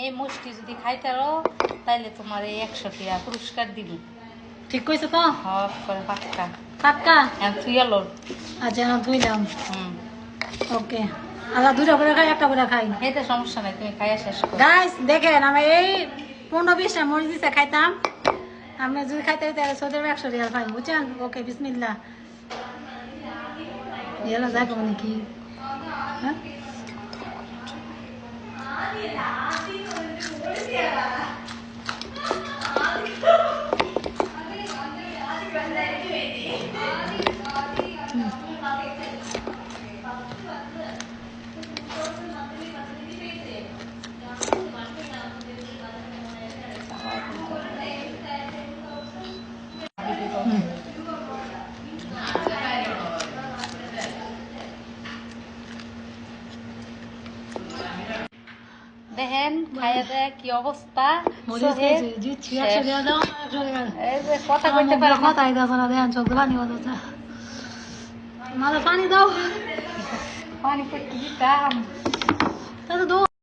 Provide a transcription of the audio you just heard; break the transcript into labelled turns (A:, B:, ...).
A: এই মুষ্টি যদি খাইতারো তাইলে তোমার এই 100 টাকা পুরস্কার দিব।
B: ঠিক কইছো তো?
A: হক করে পাক্কা
B: পাক্কা।
A: তুই এলো।
B: আচ্ছা না ধুইলাম। ওকে। আচ্ছা দুটো করে খাই, একটা করে খাই।
A: এইটা সমস্যা নাই, তুমি খাইয়া শেষ করো।
B: গাইস দেখেন আমি এই 15-20টা মরিচ দিছে খাইতাম, আমি যদি খাইতে তাহলে 100 রিয়াল পাই, বুঝছেন? ওকে বিসমিল্লাহ। এলা যাবো নাকি? হ্যাঁ
A: দেখেন খাইয়া দেয় কি অবস্থা।
B: মরিচ খাইছে জিতছি 100 রিয়াল দাও, 100 রিয়াল।
A: এই যে কথা কইতে পারে না,
B: কথাই দাও না, দেখেন চোখ পানি বাজাচ্ছে। মালা পানি দাও,
A: পানি কই দিতাম।
B: তাহলে দাও।